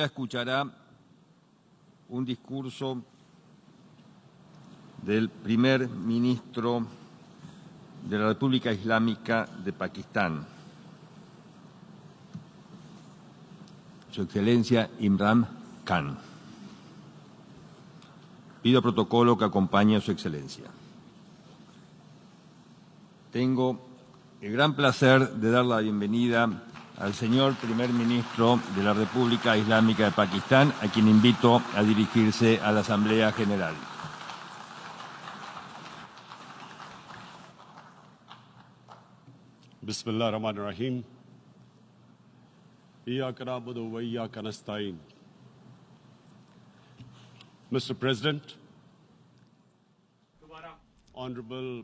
escuchará un discurso del primer ministro de la República Islámica de Pakistán, Su Excelencia Imran Khan. Pido protocolo que acompañe a Su Excelencia. Tengo el gran placer de dar la bienvenida al señor primer ministro de la República Islámica de Pakistán, a quien invito a dirigirse a la Asamblea General. Bismillah ar-Rahman ar-Rahim. Iyyaka na'budu wa iyyaka nasta'in. Mr. President, Honorable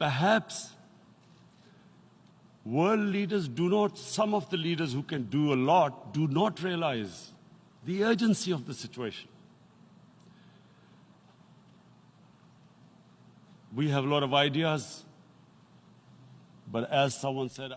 perhaps world leaders do not, some of the leaders who can do a lot, do not realize the urgency of the situation. We have a lot of ideas, but as someone said,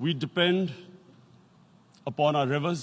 We depend upon our rivers.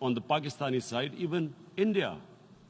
on the Pakistani side, even India.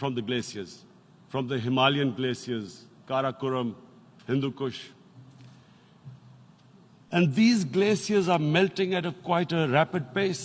From the glaciers, from the Himalayan glaciers, Karakoram, Hindu Kush. And these glaciers are melting at quite a rapid pace.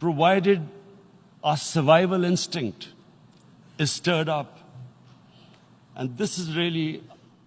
Provided our survival instinct is stirred up. And this is really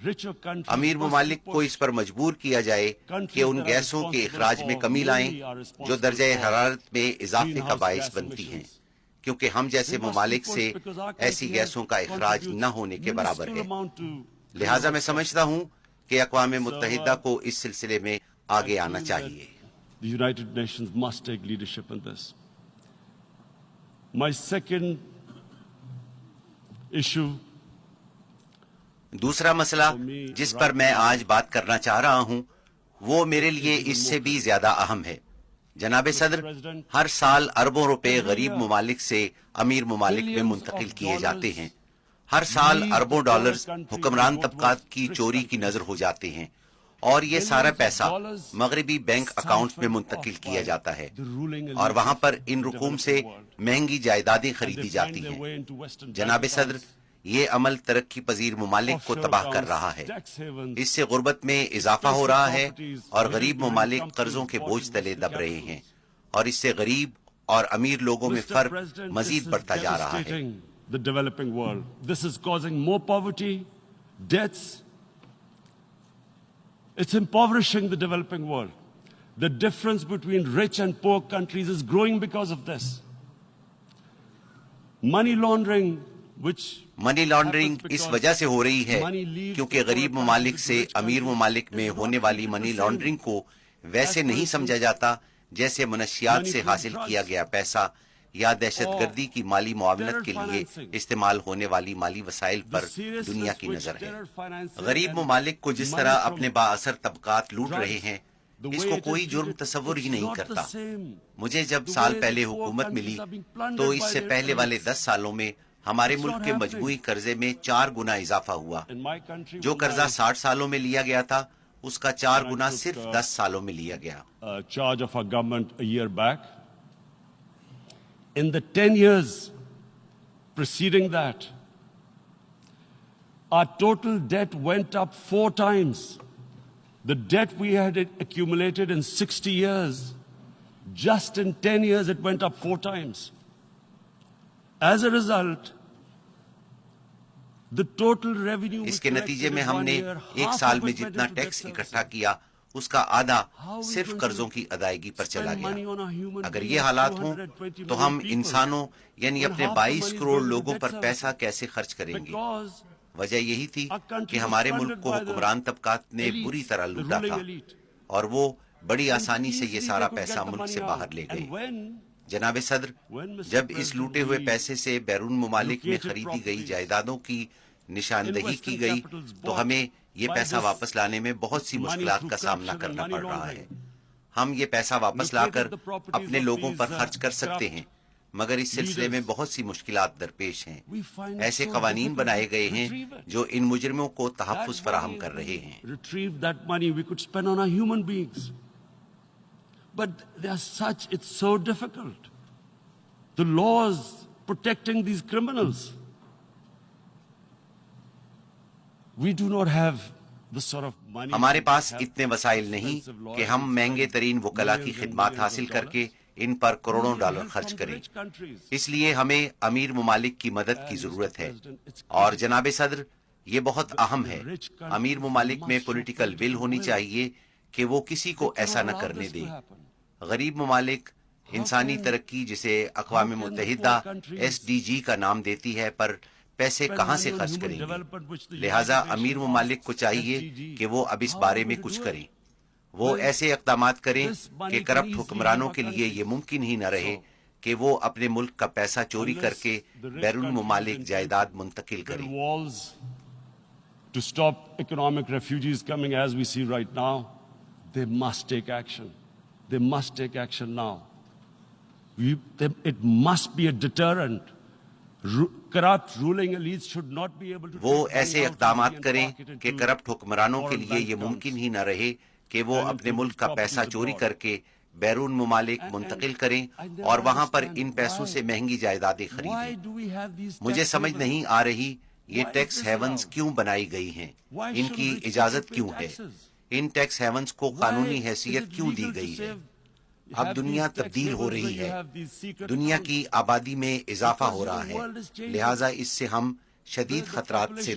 richer countries Amir must ممالک کو support اس پر مجبور کیا جائے کہ ان گیسوں کے اخراج میں کمی لائیں جو درجہ حرارت میں اضافے کا باعث بنتی ہیں، کیونکہ ہم جیسے ممالک سے ایسی گیسوں کا اخراج نہ ہونے کے برابر ہے۔ لہٰذا میں سمجھتا ہوں کہ اقوام متحدہ کو اس سلسلے میں آگے آنا چاہیے۔ The United Nations must take leadership in this. My second issue دوسرا مسئلہ جس پر میں آج بات کرنا چاہ رہا ہوں وہ میرے لیے اس سے بھی زیادہ اہم ہے۔ جناب صدر، ہر سال اربوں روپے غریب ممالک سے امیر ممالک میں منتقل کیے جاتے ہیں۔ ہر سال اربوں ڈالرز حکمران طبقات کی چوری کی نظر ہو جاتے ہیں، اور یہ سارا پیسہ مغربی بینک اکاؤنٹ میں منتقل کیا جاتا ہے، اور وہاں پر ان رقوم سے مہنگی جائیدادیں خریدی جاتی ہیں۔ جناب صدر، یہ عمل ترقی پذیر ممالک کو تباہ کر رہا ہے۔ اس سے غربت میں اضافہ ہو رہا ہے اور غریب ممالک قرضوں کے بوجھ تلے دب رہے ہیں، اور اس سے غریب اور امیر لوگوں میں فرق مزید بڑھتا جا رہا ہے۔ The developing world. This is causing more poverty, deaths. It's impoverishing the developing world. The difference between rich and poor countries is growing because of this. Money laundering, which money laundering اس وجہ سے ہو رہی ہے کیونکہ غریب ممالک سے امیر ممالک میں ہونے والی منی لانڈرنگ کو ویسے نہیں سمجھا جاتا جیسے منشیات سے حاصل کیا گیا پیسہ یا دہشت گردی کی مالی معاونت کے لیے استعمال ہونے والی مالی وسائل پر دنیا کی نظر ہے۔ غریب ممالک کو جس طرح اپنے بااثر طبقات لوٹ رہے ہیں، اس کو کوئی جرم تصور ہی نہیں کرتا۔ مجھے جب سال پہلے حکومت ملی تو اس سے پہلے والے 10 سالوں میں ہمارے ملک کے مجموعی قرضے میں 4 گنا اضافہ ہوا۔ جو قرضہ 60 سالوں میں لیا گیا تھا اس کا 4 گنا صرف 10 سالوں میں لیا گیا۔ charge of our government a year back. In the 10 years preceding that, our total debt went up 4 times. The debt we had accumulated in 60 years, just in 10 years it went up 4 times. As a result, the total revenue اس کے نتیجے میں ہم نے ایک سال میں جتنا tax اکٹھا کیا اس کا آدھا صرف قرضوں کی ادائیگی پر چلا گیا۔ اگر یہ حالات ہوں تو ہم انسانوں یعنی اپنے 22 کروڑ لوگوں پر پیسہ کیسے خرچ کریں گے؟ وجہ یہی تھی کہ ہمارے ملک کو حکمران طبقات نے بری طرح لوٹا تھا، اور وہ بڑی آسانی سے یہ سارا پیسہ ملک سے باہر لے گئے۔ جناب صدر، جب اس لوٹے ہوئے پیسے سے بیرون ممالک میں خریدی گئی جائیدادوں کی نشاندہی کی گئی تو ہمیں یہ پیسہ واپس لانے میں بہت سی مشکلات کا سامنا کرنا پڑ رہا ہے۔ ہم یہ پیسہ واپس لا کر اپنے لوگوں پر خرچ کر سکتے ہیں، مگر اس سلسلے میں بہت سی مشکلات درپیش ہیں۔ ایسے قوانین بنائے گئے ہیں جو ان مجرموں کو تحفظ فراہم کر رہے ہیں۔ retrieve that money we could spend on our human beings. But they are such, it's so difficult. The laws protecting these criminals. We do not have the sort of money. ہمارے پاس اتنے وسائل نہیں کہ ہم مہنگے ترین وکلا کی خدمات حاصل کر کے ان پر کروڑوں ڈالر خرچ کریں۔ اس لیے ہمیں امیر ممالک کی مدد کی ضرورت ہے، اور جناب صدر یہ بہت اہم ہے۔ امیر ممالک میں پولیٹیکل ول ہونی چاہیے کہ وہ کسی کو ایسا نہ کرنے دیں۔ غریب ممالک انسانی ترقی جسے اقوام متحدہ SDG کا نام دیتی ہے پر پیسے کہاں سے خرچ کریں گے؟ لہٰذا امیر ممالک کو چاہیے کہ وہ اب اس بارے میں کچھ کریں۔ وہ ایسے اقدامات کریں کہ کرپٹ حکمرانوں کے لیے یہ ممکن ہی نہ رہے کہ وہ اپنے ملک کا پیسہ چوری کر کے بیرون ممالک جائیداد منتقل کریں۔ To stop economic refugees coming as we see right now, they must take action. They must take action now. It must be a deterrent. Corrupt ruling elites should not be able to. وہ ایسے اقدامات کریں کہ corrupt حکمرانوں کے لیے یہ ممکن ہی نہ رہے کہ وہ اپنے ملک کا پیسہ چوری کر کے بیرون ممالک منتقل کریں اور وہاں پر ان پیسوں سے مہنگی جائیدادیں خریدیں۔ مجھے سمجھ نہیں آ رہی یہ ٹیکس ہیونز کیوں بنائی گئی ہیں، ان کی اجازت کیوں ہے، ان ٹیکس ہیونز کو قانونی حیثیت کیوں دی گئی ہے؟ اب دنیا تبدیل ہو رہی ہے، دنیا کی آبادی میں اضافہ ہو رہا ہے، لہٰذا اس سے ہم شدید خطرات سے